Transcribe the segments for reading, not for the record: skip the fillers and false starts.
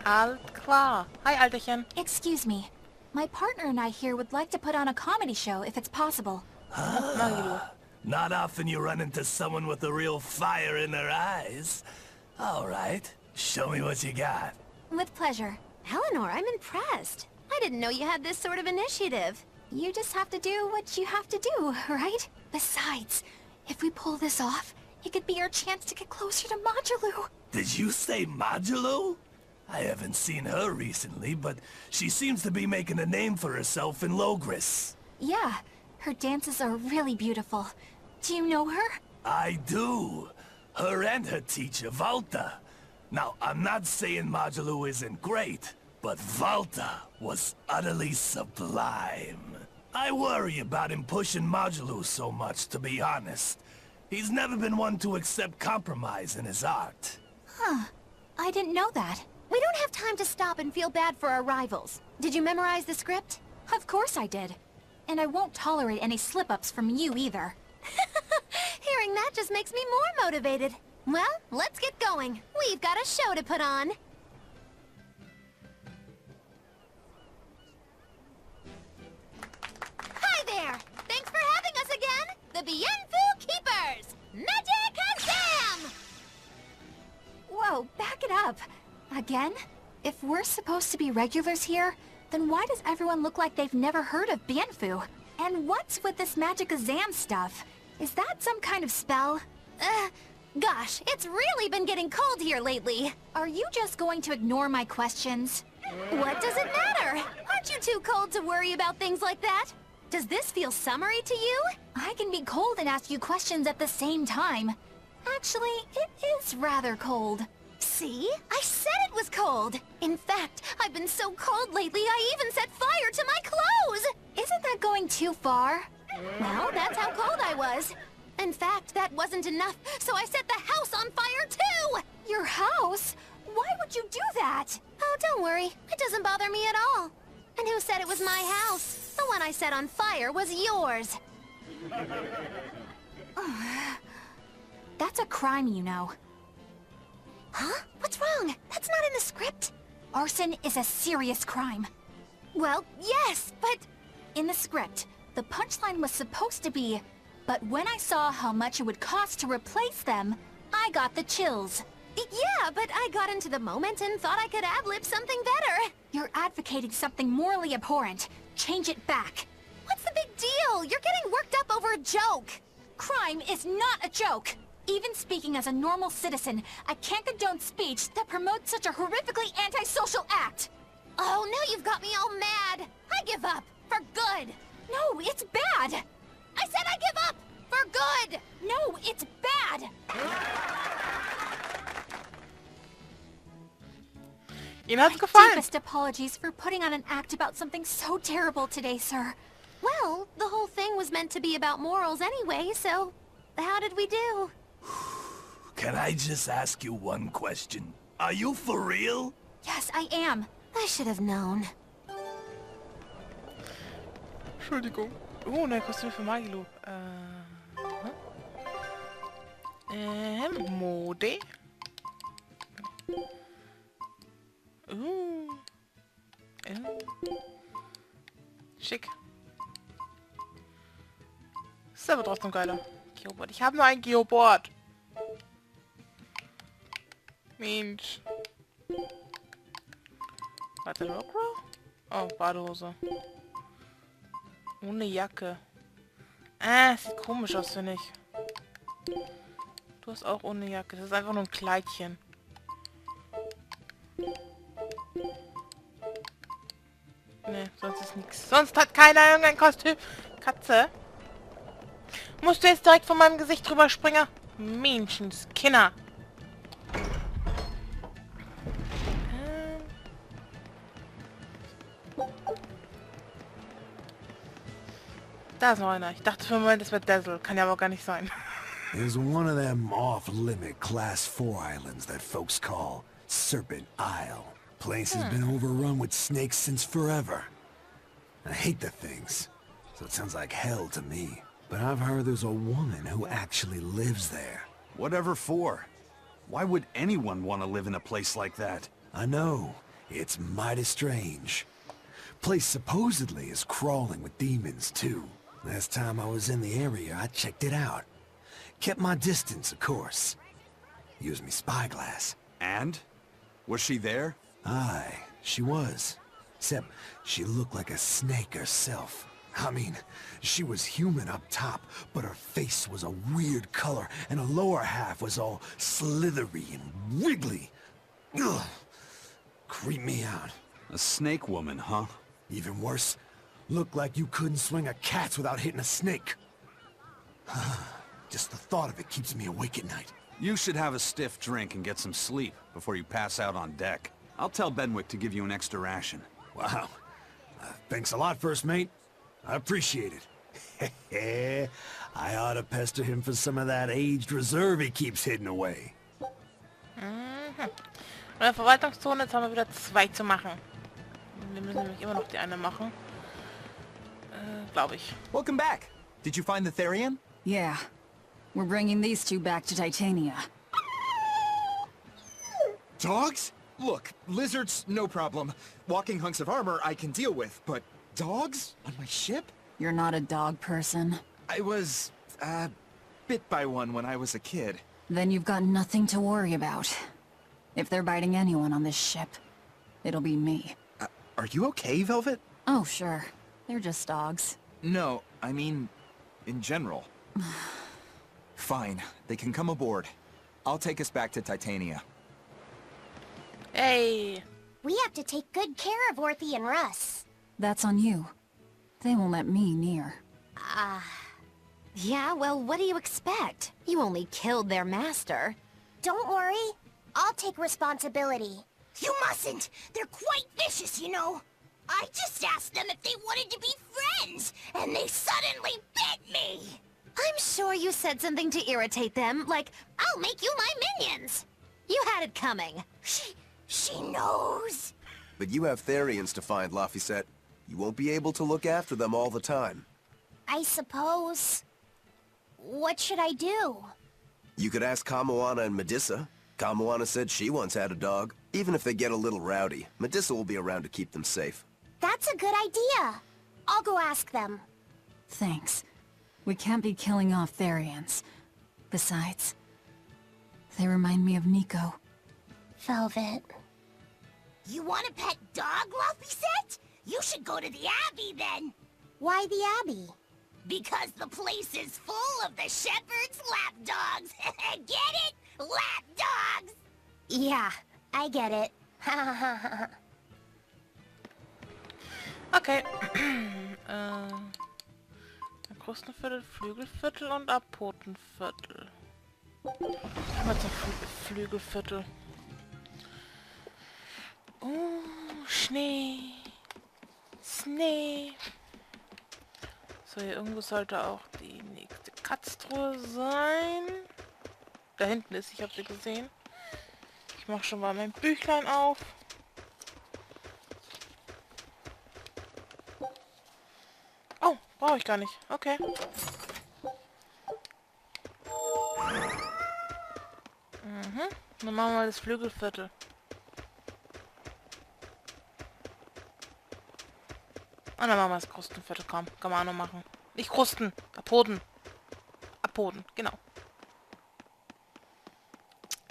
Alles klar. Hi, Alterchen. Excuse me. My partner and I here would like to put on a comedy show if it's possible. Magilu. Not often you run into someone with a real fire in their eyes. All right, show me what you got. With pleasure. Eleanor, I'm impressed. I didn't know you had this sort of initiative. You just have to do what you have to do, right? Besides, if we pull this off, it could be our chance to get closer to Modulu. Did you say Modulu? I haven't seen her recently, but she seems to be making a name for herself in Logris. Yeah, her dances are really beautiful. Do you know her? I do. Her and her teacher, Valta. Now, I'm not saying Modulu isn't great, but Valta was utterly sublime. I worry about him pushing Modulu so much, to be honest. He's never been one to accept compromise in his art. Huh. I didn't know that. We don't have time to stop and feel bad for our rivals. Did you memorize the script? Of course I did. And I won't tolerate any slip-ups from you either. Hearing that just makes me more motivated. Well, let's get going. We've got a show to put on. Hi there! Thanks for having us again! The Bienfu Keepers! Magic Exam! Whoa, back it up. Again? If we're supposed to be regulars here, then why does everyone look like they've never heard of Bienfu? And what's with this magic exam stuff? Is that some kind of spell? Gosh, it's really been getting cold here lately. Are you just going to ignore my questions? What does it matter? Aren't you too cold to worry about things like that? Does this feel summery to you? I can be cold and ask you questions at the same time. Actually, it is rather cold. See? I said it was cold! In fact, I've been so cold lately I even set fire to my clothes! Isn't that going too far? Well, that's how cold I was. In fact, that wasn't enough, so I set the house on fire too! Your house? Why would you do that? Oh, don't worry. It doesn't bother me at all. And who said it was my house? The one I set on fire was yours. That's a crime, you know. Huh? What's wrong? That's not in the script. Arson is a serious crime. Well, yes, but... In the script, the punchline was supposed to be, but when I saw how much it would cost to replace them, I got the chills. Yeah, but I got into the moment and thought I could ad-lib something better. You're advocating something morally abhorrent. Change it back. What's the big deal? You're getting worked up over a joke. Crime is not a joke. Even speaking as a normal citizen, I can't condone speech that promotes such a horrifically antisocial act. Oh, now you've got me all mad. I give up. For good. No, it's bad. I said I give up. For good. No, it's bad. Ihnen hat's gefallen. Deepest apologies for putting on an act about something so terrible today, sir. Well, the whole thing was meant to be about morals anyway, so how did we do? Can I just ask you one question? Are you for real? Yes, I am. I should have known. Entschuldigung. Oh, ne Kostüm für Magilu. Mode. Schick. Ist aber trotzdem geiler. Geoboard. Ich habe nur ein Geoboard. Mensch. Warte, Rockroll? Oh, Badehose. Ohne Jacke. Sieht komisch aus, finde ich. Du hast auch ohne Jacke. Das ist einfach nur ein Kleidchen. Ne, sonst ist nichts. Sonst hat keiner irgendein Kostüm. Katze. Musst du jetzt direkt von meinem Gesicht drüber springen? Menschenskinder. Da ist noch einer. Ich dachte für einen Moment, das wäre Dazzle. Kann ja aber gar nicht sein. There's one of them off-limit Class 4 islands that folks call Serpent Isle. Place has been overrun with snakes since forever. I hate the things, so it sounds like hell to me. But I've heard there's a woman who actually lives there. Whatever for? Why would anyone want to live in a place like that? I know. It's mighty strange. Place supposedly is crawling with demons, too. Last time I was in the area, I checked it out. Kept my distance, of course. Used me spyglass. And? Was she there? Aye, she was. Except she looked like a snake herself. I mean, she was human up top, but her face was a weird color, and her lower half was all slithery and wiggly. Ugh. Creeped me out. A snake woman, huh? Even worse, looked like you couldn't swing a cat without hitting a snake. Just the thought of it keeps me awake at night. You should have a stiff drink and get some sleep before you pass out on deck. I'll tell Benwick to give you an extra ration. Wow. Thanks a lot, First Mate. I appreciate it. I ought to pester him for some of that aged reserve he keeps hidden away. Mhm. In der Verwaltungszone, jetzt haben wir wieder 2 zu machen. Wir müssen nämlich immer noch die eine machen. Glaube ich. Welcome back. Did you find the Therian? Yeah. We're bringing these two back to Titania. Dogs? Look, lizards, no problem. Walking hunks of armor I can deal with, but dogs? On my ship? You're not a dog person. I was, bit by one when I was a kid. Then you've got nothing to worry about. If they're biting anyone on this ship, it'll be me. Are you okay, Velvet? Oh, sure. They're just dogs. No, I mean, in general. Fine, they can come aboard. I'll take us back to Titania. Hey. We have to take good care of Orthy and Russ. That's on you. They won't let me near. Yeah, well, what do you expect? You only killed their master. Don't worry. I'll take responsibility. You mustn't. They're quite vicious, you know. I just asked them if they wanted to be friends, and they suddenly bit me. I'm sure you said something to irritate them, like, I'll make you my minions. You had it coming. She knows. But you have Therians to find, Laphicet. You won't be able to look after them all the time. I suppose. What should I do? You could ask Kamoana and Medissa. Kamoana said she once had a dog. Even if they get a little rowdy, Medissa will be around to keep them safe. That's a good idea. I'll go ask them. Thanks. We can't be killing off Therians. Besides, they remind me of Nico. Velvet. You want a pet dog, Laphicet? You should go to the Abbey, then. Why the Abbey? Because the place is full of the shepherd's lapdogs. Get it? Lapdogs! Yeah, I get it. Okay. Krustenviertel, Flügelviertel und Apotenviertel. Mal zum Flügelviertel. Oh, Schnee. Schnee. So, hier irgendwo sollte auch die nächste Katztruhe sein. Da hinten ist, ich habe sie gesehen. Ich mache schon mal mein Büchlein auf. Oh, brauche ich gar nicht. Okay. Dann machen wir mal das Flügelviertel. Und dann machen wir das Krustenviertel. Komm, kann man auch noch machen. Nicht Krusten, Apoden. Apoden, genau.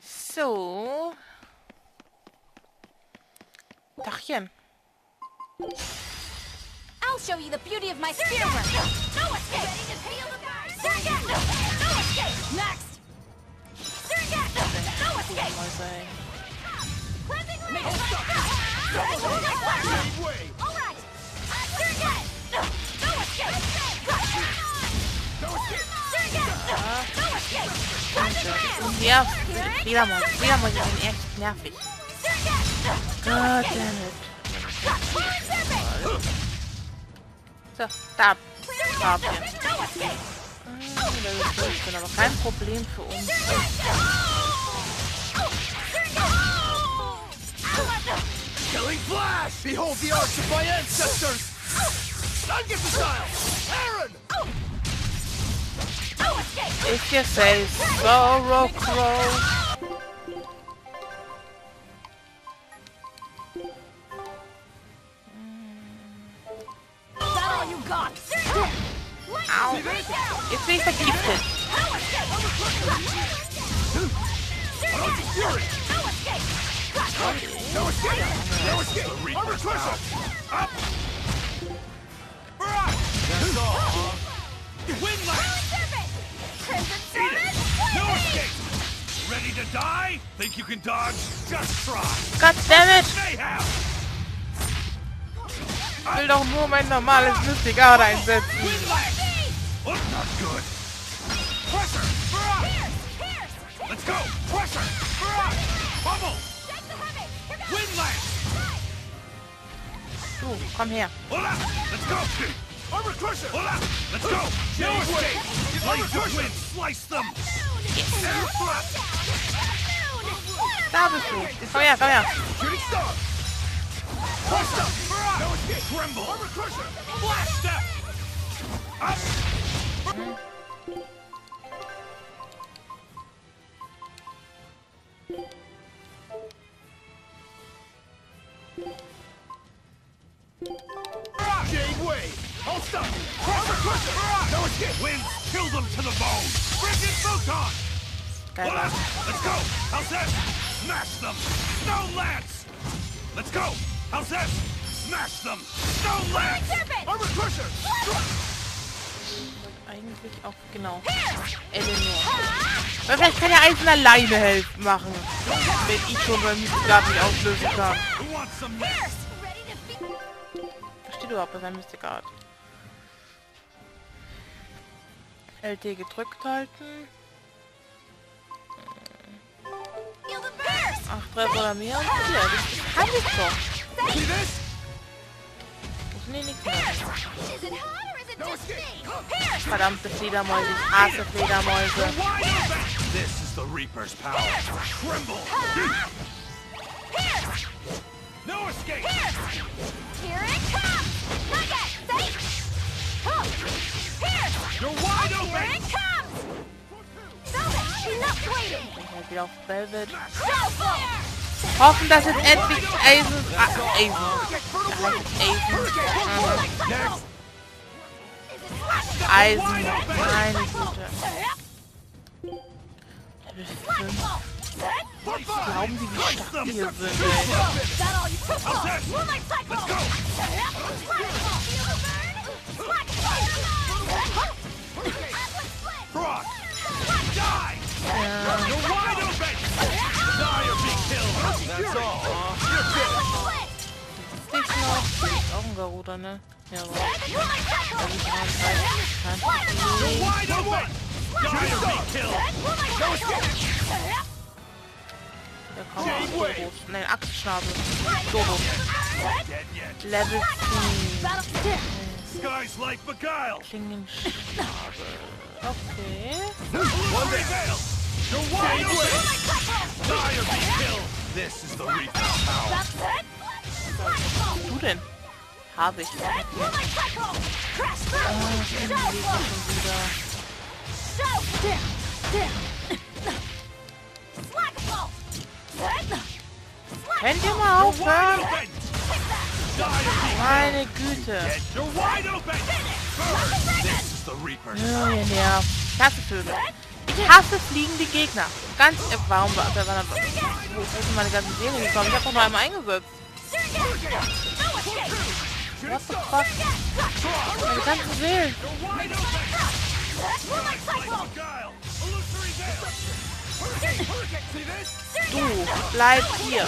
So. Tachchen. I'll show you the beauty of my spear work. No escape! Surrogate! No escape! Next! Surrogate! No escape! Mal sein. Cleansing ray! All right! Surrogate! No escape! Surrogate! No escape! Cleansing ray! Ja, Fledermäuse sind echt nervig. God damn it. So, da. Haben wir. Das ist aber kein Problem für uns. Killing flash! Behold the arts of my ancestors! Ungetestile! Aaron! If you say so, Crow. Au. Jetzt bin ich vergiftet. Ready to die? Think you can dodge? Just try. God damn it! Mayhem! Ich will doch nur mein normales Mystic Art einsetzen. Oh, not good. Pressure! Let's go! Pressure! Bubble! Windlass! Du, komm her. Hola! Let's go! Armor crusher! Hola! Let's go! No escape! Blades of wind! Slice them! Air thrust! Da bist du. Komm her, komm her. Shooting star! Press up! No escape! Tremble! Armor crusher! Blast step! Up! Jade Wave! I'll stop! Armor crusher! No escape! Winds! Kill them to the bone! Frigid photon! Geil. Hola! Let's go! How's that? Smash them! Stone Lance! Let's go! How's that? Smash them! Stone Lance! Armor crusher! Eigentlich auch, genau. Eleanor. Aber vielleicht kann ja Eisen alleine helfen machen. Wenn ich schon beim Mystic Art nicht auslösen kann. Who wants some next? Was steht überhaupt bei seinem Mystic Art? LT gedrückt halten. 8 Treffer oder mehr. Ja, das kann ich doch. See this? Nee, nicht mehr. Verdammte Fledermäuse. Ich hasse Fledermäuse. Wide open! This is the Reaper's power. Tremble! No escape! Here it comes! Not yet! Safe! Here! You're wide Here open! it comes! Velvet, enough waiting! Ich halt wieder auf Velvet. Snowball! Hoffen, dass jetzt endlich Eisen... Eisen. Eisen. Meine Güte. Level 5. Glauben Sie, wie stark wir sind, ey. Brock! Die! You're wide open! Die or be killed! That's all, Ist noch. Ist auch ein Garuda, ne? Ja, aber. You're wide open! Die or be killed! Da kommt auch Dobos. Nein, Axtschnabel. Dobos. Dead yet. Level 10. Sky's like beguiled! Klingenschnabel. Okay. One day veil! You're wide open! Die or be killed! This is the Reaper's power! Du denn? Habe ich. Okay. Könnt ihr mal aufhören? Meine Güte. You're wide open! This is the Reaper's Ja, ihr nervt. Ich hasse Vögel. Ich hasse fliegende Gegner. Ganz... warum war... Wo sind meine ganzen Serien gekommen? Ich habe doch noch einmal eingesetzt. What the fuck? Meine ganzen Seelen. Du, bleib hier.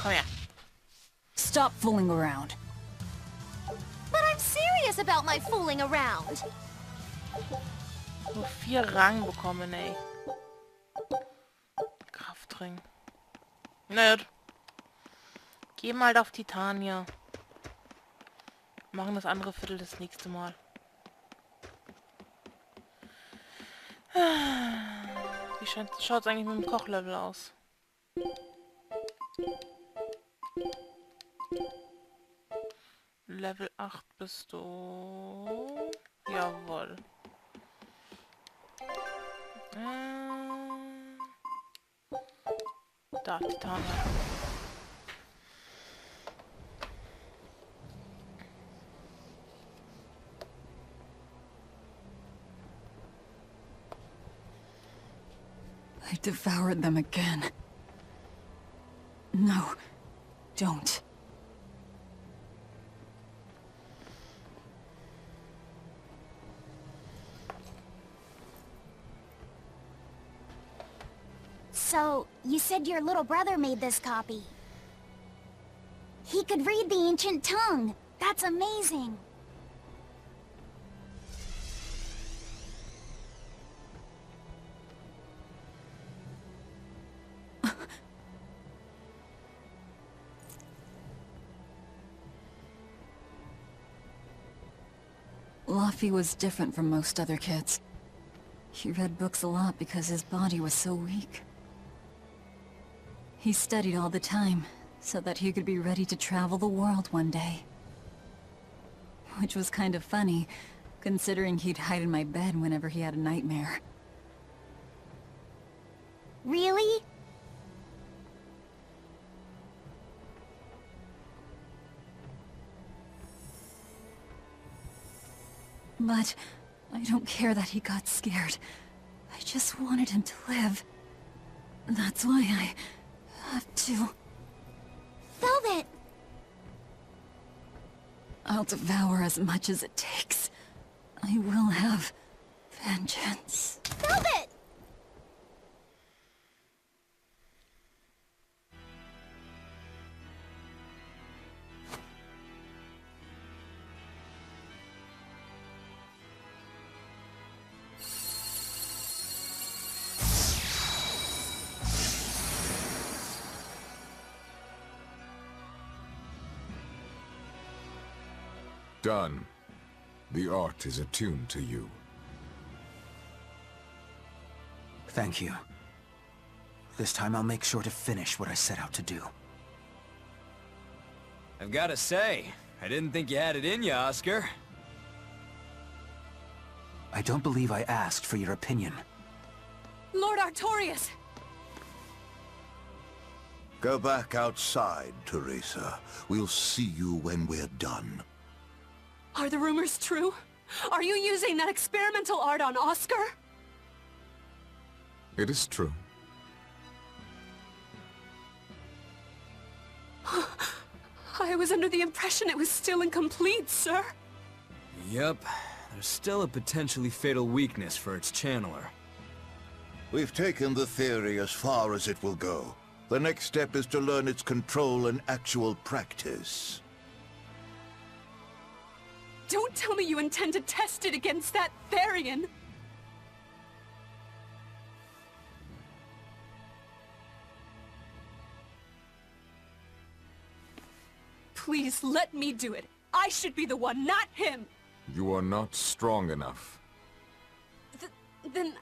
Komm her. Stop fooling around. But I'm serious about my fooling around. Nur 4 Rang bekommen, ey. Kraftring. Na gut. Geh mal auf Titania. Machen das andere Viertel das nächste Mal. Wie schaut es eigentlich mit dem Kochlevel aus? Level 8 bist du. Jawohl. Da, die Tarnung. I devoured them again. No, don't. So, you said your little brother made this copy. He could read the ancient tongue. That's amazing. Laffy was different from most other kids. He read books a lot because his body was so weak. He studied all the time, so that he could be ready to travel the world one day. Which was kind of funny, considering he'd hide in my bed whenever he had a nightmare. Really? But I don't care that he got scared. I just wanted him to live. That's why I have to... Velvet! I'll devour as much as it takes. I will have vengeance. Velvet! Done. The art is attuned to you. Thank you. This time I'll make sure to finish what I set out to do. I've gotta say, I didn't think you had it in you, Oscar. I don't believe I asked for your opinion. Lord Artorias! Go back outside, Teresa. We'll see you when we're done. Are the rumors true? Are you using that experimental art on Oscar? It is true. I was under the impression it was still incomplete, sir. Yup. There's still a potentially fatal weakness for its channeler. We've taken the theory as far as it will go. The next step is to learn its control and actual practice. Don't tell me you intend to test it against that Therian! Please, let me do it. I should be the one, not him! You are not strong enough. Then,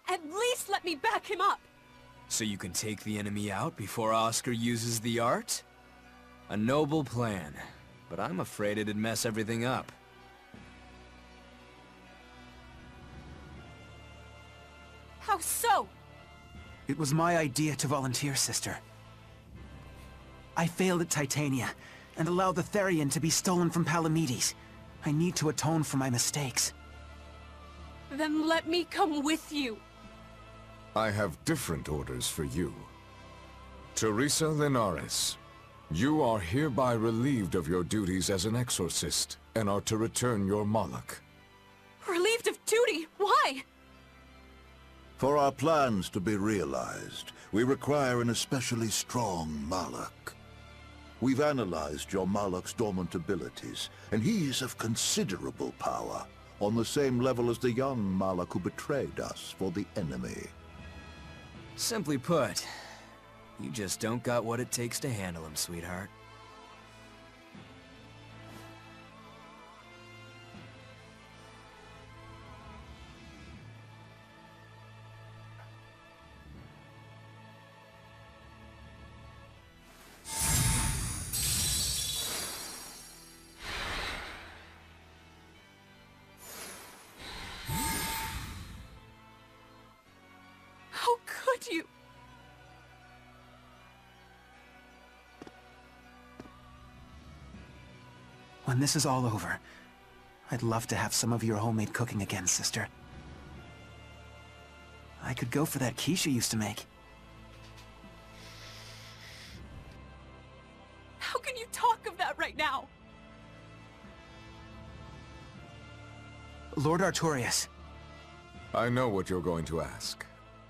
at least let me back him up! So you can take the enemy out before Oscar uses the art? A noble plan, but I'm afraid it'd mess everything up. How so? It was my idea to volunteer, sister. I failed at Titania, and allowed the Therian to be stolen from Palamedes. I need to atone for my mistakes. Then let me come with you. I have different orders for you. Teresa Linares, you are hereby relieved of your duties as an exorcist, and are to return your Moloch. Relieved of duty? Why? For our plans to be realized, we require an especially strong Moloch. We've analyzed your Moloch's dormant abilities, and he is of considerable power, on the same level as the young Moloch who betrayed us for the enemy. Simply put, you just don't got what it takes to handle him, sweetheart. when this is all over, I'd love to have some of your homemade cooking again, sister. I could go for that quiche you used to make. How can you talk of that right now? Lord Artorias. I know what you're going to ask.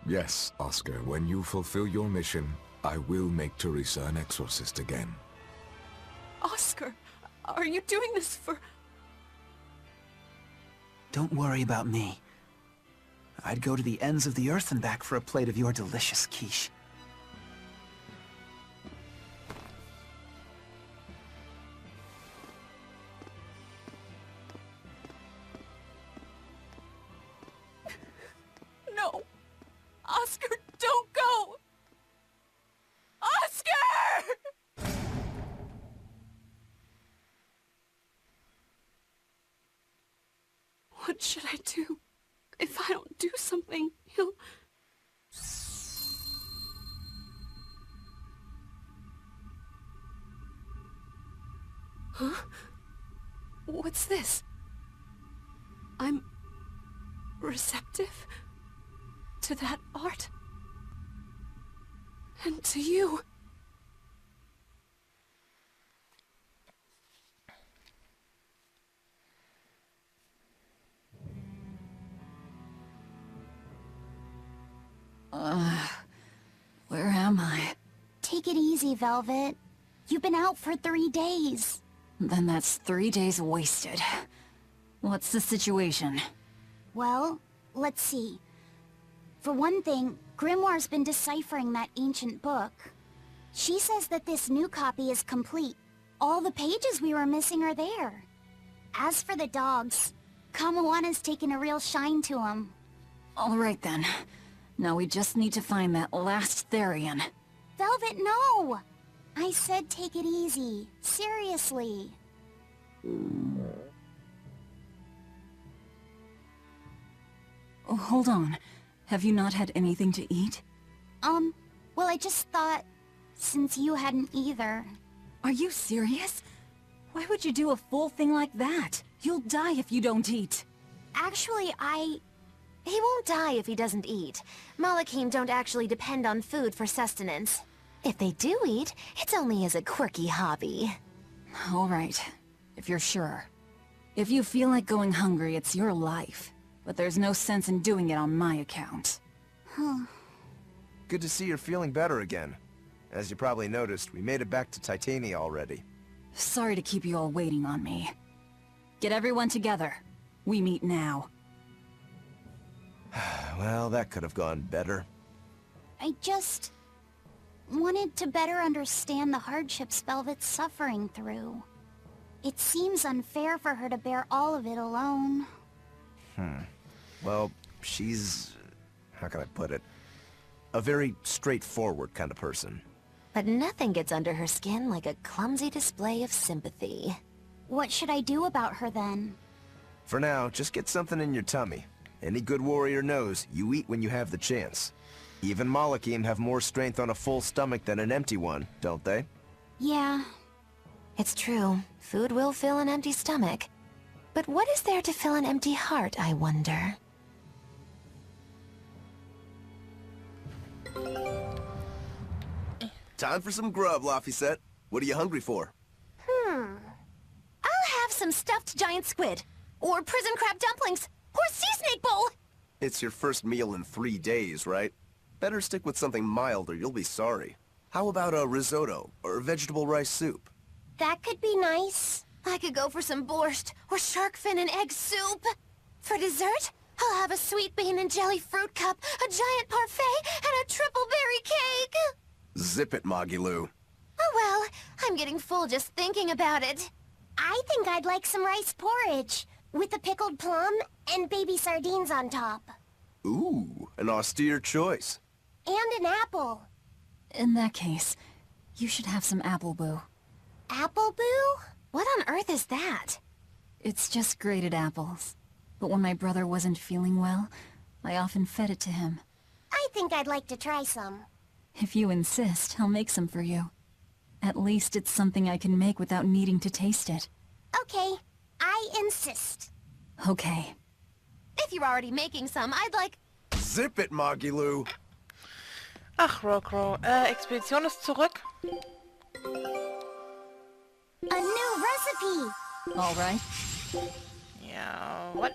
Yes, Oscar, when you fulfill your mission, I will make Teresa an exorcist again. Oscar, are you doing this for... Don't worry about me. I'd go to the ends of the earth and back for a plate of your delicious quiche. No! Oscar, don't go! Oscar! What should I do? If I don't do something, he'll... Huh? What's this? I'm... receptive to that art. And to you. Where am I? Take it easy, Velvet. You've been out for 3 days. Then that's 3 days wasted. What's the situation? Well, let's see. For one thing, Grimoire's been deciphering that ancient book. She says that this new copy is complete. All the pages we were missing are there. As for the dogs, Kamoana's taken a real shine to them. All right then. Now we just need to find that last Therian. Velvet, no! I said take it easy. Seriously. Oh, hold on. Have you not had anything to eat? Well, I just thought, since you hadn't either. Are you serious? Why would you do a full thing like that? You'll die if you don't eat. Actually, He won't die if he doesn't eat. Malachim don't actually depend on food for sustenance. If they do eat, it's only as a quirky hobby. All right, if you're sure. If you feel like going hungry, it's your life. But there's no sense in doing it on my account. Good to see you're feeling better again. As you probably noticed, we made it back to Titania already. Sorry to keep you all waiting on me. Get everyone together. We meet now. Well, that could have gone better. I just wanted to better understand the hardships Velvet's suffering through. It seems unfair for her to bear all of it alone. Well, she's... how can I put it? A very straightforward kind of person. But nothing gets under her skin like a clumsy display of sympathy. What should I do about her then? For now, just get something in your tummy. Any good warrior knows you eat when you have the chance. Even Malachim have more strength on a full stomach than an empty one, don't they? Yeah. It's true. Food will fill an empty stomach. But what is there to fill an empty heart, I wonder? Time for some grub, Laphicet. What are you hungry for? I'll have some stuffed giant squid. Or prison crab dumplings. Or sea snake bowl. It's your first meal in 3 days, right? Better stick with something mild or you'll be sorry. How about a risotto or vegetable rice soup? That could be nice. I could go for some borscht or shark fin and egg soup. For dessert, I'll have a sweet bean and jelly fruit cup, a giant parfait, and a triple berry cake. Zip it, Magilou. Oh well, I'm getting full just thinking about it. I think I'd like some rice porridge, with a pickled plum and baby sardines on top. Ooh, an austere choice. And an apple. In that case, you should have some apple boo. Apple boo? What on earth is that? It's just grated apples. But when my brother wasn't feeling well, I often fed it to him. I think I'd like to try some. If you insist, I'll make some for you. At least it's something I can make without needing to taste it. Okay, I insist. Okay. If you're already making some, I'd like... Zip it, Magilu. Ach, Rockro. Expedition ist zurück. A new recipe. All right. Jawohl.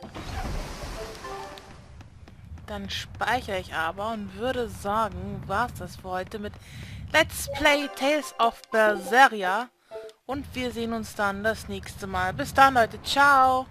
Dann speichere ich aber und würde sagen, war's das für heute mit Let's Play Tales of Berseria. Und wir sehen uns dann das nächste Mal. Bis dann, Leute. Ciao.